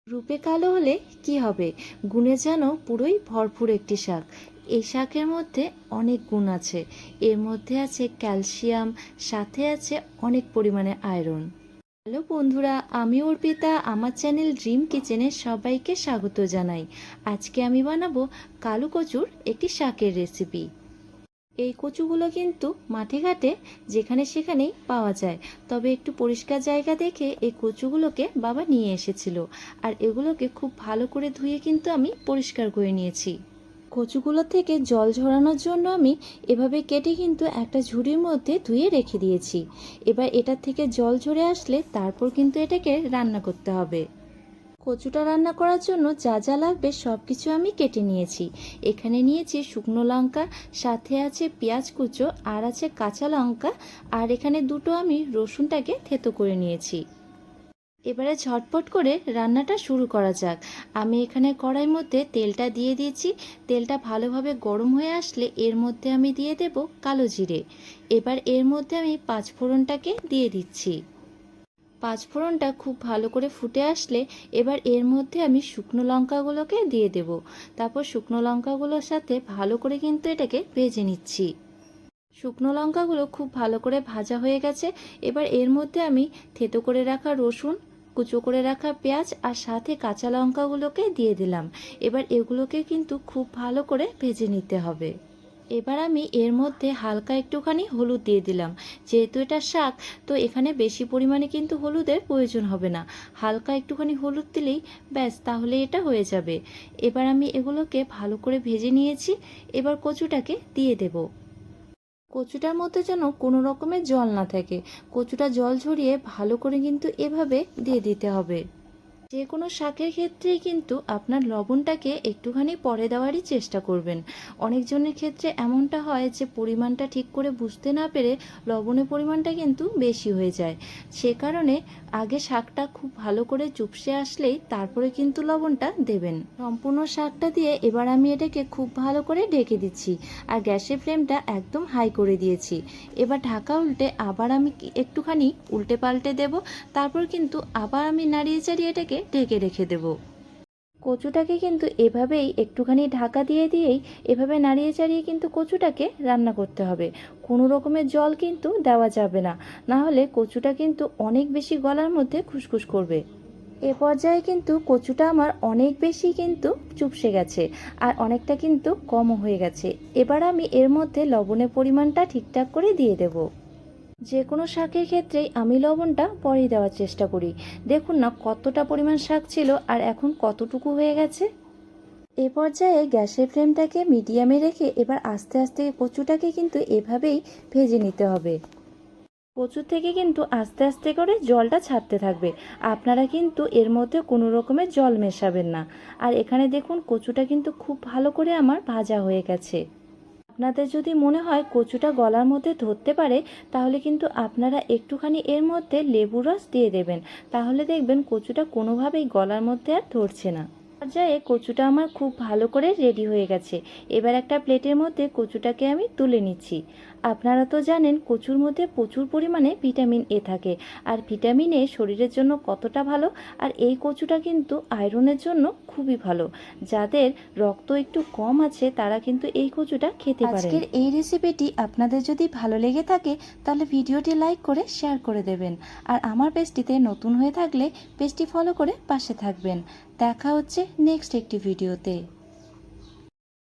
রূপে কালো হলে কি হবে? গুণে যেন পুরোই ভরপুর একটি শাক। এই শাকের মধ্যে অনেক গুণ আছে। এর মধ্যে আছে ক্যালসিয়াম, সাথে আছে অনেক পরিমাণে আয়রন। হ্যালো বন্ধুরা, আমি অর্পিতা। আমার চ্যানেল ড্রিম কিচেনে সবাইকে স্বাগত জানাই। আজকে আমি বানাবো কালো কচুর একটি শাকের রেসিপি। এই কচুগুলো কিন্তু মাঠে ঘাটে যেখানে সেখানেই পাওয়া যায়। তবে একটু পরিষ্কার জায়গা দেখে এই কচুগুলোকে বাবা নিয়ে এসেছিল। আর এগুলোকে খুব ভালো করে ধুয়ে কিন্তু আমি পরিষ্কার করে নিয়েছি। কচুগুলো থেকে জল ঝরানোর জন্য আমি এভাবে কেটে কিন্তু একটা ঝুড়ির মধ্যে ধুয়ে রেখে দিয়েছি। এবার এটার থেকে জল ঝরে আসলে তারপর কিন্তু এটাকে রান্না করতে হবে। কচুটা রান্না করার জন্য যা যা লাগবে সব কিছু আমি কেটে নিয়েছি। এখানে নিয়েছি শুকনো লঙ্কা, সাথে আছে পেঁয়াজ কুচো, আর আছে কাঁচা লঙ্কা, আর এখানে দুটো আমি রসুনটাকে থেতো করে নিয়েছি। এবারে ঝটপট করে রান্নাটা শুরু করা যাক। আমি এখানে কড়াইয়ের মধ্যে তেলটা দিয়ে দিয়েছি। তেলটা ভালোভাবে গরম হয়ে আসলে এর মধ্যে আমি দিয়ে দেব কালো জিরে। এবার এর মধ্যে আমি পাঁচফোড়নটাকে দিয়ে দিচ্ছি। পাঁচফোড়নটা খুব ভালো করে ফুটে আসলে এবার এর মধ্যে আমি শুকনো লঙ্কাগুলোকে দিয়ে দেব। তারপর শুকনো লঙ্কাগুলোর সাথে ভালো করে কিন্তু এটাকে ভেজে নিচ্ছি। শুকনো লঙ্কাগুলো খুব ভালো করে ভাজা হয়ে গেছে। এবার এর মধ্যে আমি থেতো করে রাখা রসুন, কুচো করে রাখা পেঁয়াজ আর সাথে কাঁচা লঙ্কাগুলোকে দিয়ে দিলাম। এবার এগুলোকে কিন্তু খুব ভালো করে ভেজে নিতে হবে। এবার আমি এর মধ্যে হালকা একটুখানি হলুদ দিয়ে দিলাম। যেহেতু এটা শাক, তো এখানে বেশি পরিমাণে কিন্তু হলুদের প্রয়োজন হবে না। হালকা একটুখানি হলুদ দিলেই ব্যাস, তাহলে এটা হয়ে যাবে। এবার আমি এগুলোকে ভালো করে ভেজে নিয়েছি। এবার কচুটাকে দিয়ে দেব। কচুটার মধ্যে যেন কোনো রকমের জল না থাকে। কচুটা জল ঝরিয়ে ভালো করে কিন্তু এভাবে দিয়ে দিতে হবে। যে কোনো শাকের ক্ষেত্রেই কিন্তু আপনার লবণটাকে একটুখানি পরে দেওয়ারই চেষ্টা করবেন। অনেকজনের ক্ষেত্রে এমনটা হয় যে পরিমাণটা ঠিক করে বুঝতে না পেরে লবণের পরিমাণটা কিন্তু বেশি হয়ে যায়। সে কারণে আগে শাকটা খুব ভালো করে চুপসে আসলেই তারপরে কিন্তু লবণটা দেবেন। সম্পূর্ণ শাকটা দিয়ে এবার আমি এটাকে খুব ভালো করে ঢেকে দিচ্ছি। আর গ্যাসের ফ্লেমটা একদম হাই করে দিয়েছি। এবার ঢাকা উল্টে আবার আমি একটুখানি উল্টে পাল্টে দেব। তারপর কিন্তু আবার আমি নাড়িয়ে চাড়িয়ে এটাকে ঢেকে রেখে দেব। কচুটাকে কিন্তু এভাবেই একটুখানি ঢাকা দিয়েই এভাবে নাড়িয়ে চাড়িয়ে কিন্তু কচুটাকে রান্না করতে হবে। কোনো রকমের জল কিন্তু দেওয়া যাবে না, না হলে কচুটা কিন্তু অনেক বেশি গলার মধ্যে খুসখুস করবে। এ পর্যায়ে কিন্তু কচুটা আমার অনেক বেশি কিন্তু চুপসে গেছে, আর অনেকটা কিন্তু কমও হয়ে গেছে। এবার আমি এর মধ্যে লবণের পরিমাণটা ঠিকঠাক করে দিয়ে দেব। যে কোনো শাকের ক্ষেত্রেই আমি লবণটা পরেই দেওয়ার চেষ্টা করি। দেখুন না কতটা পরিমাণ শাক ছিল আর এখন কতটুকু হয়ে গেছে। এ পর্যায়ে গ্যাসের ফ্লেমটাকে মিডিয়ামে রেখে এবার আস্তে আস্তে কচুটাকে কিন্তু এভাবেই ভেজে নিতে হবে। কচু থেকে কিন্তু আস্তে আস্তে করে জলটা ছাড়তে থাকবে। আপনারা কিন্তু এর মধ্যে কোনো রকমের জল মেশাবেন না। আর এখানে দেখুন কচুটা কিন্তু খুব ভালো করে আমার ভাজা হয়ে গেছে। আপনাদের যদি মনে হয় কচুটা গলার মধ্যে ধরতে পারে, তাহলে কিন্তু আপনারা একটুখানি এর মধ্যে লেবুর রস দিয়ে দেবেন। তাহলে দেখবেন কচুটা কোনোভাবেই গলার মধ্যে আর ধরছে না। পর্যায়ে কচুটা আমার খুব ভালো করে রেডি হয়ে গেছে। এবার একটা প্লেটের মধ্যে কচুটাকে আমি তুলে নিচ্ছি। আপনারা তো জানেন কচুর মধ্যে প্রচুর পরিমাণে ভিটামিন এ থাকে, আর ভিটামিন এ শরীরের জন্য কতটা ভালো। আর এই কচুটা কিন্তু আয়রনের জন্য খুবই ভালো। যাদের রক্ত একটু কম আছে তারা কিন্তু এই কচুটা খেতে পারেন। আজকের এই রেসিপিটি আপনাদের যদি ভালো লেগে থাকে তাহলে ভিডিওটি লাইক করে শেয়ার করে দেবেন। আর আমার পেজটিতে নতুন হয়ে থাকলে পেজটি ফলো করে পাশে থাকবেন। দেখা হচ্ছে নেক্সট একটি ভিডিওতে।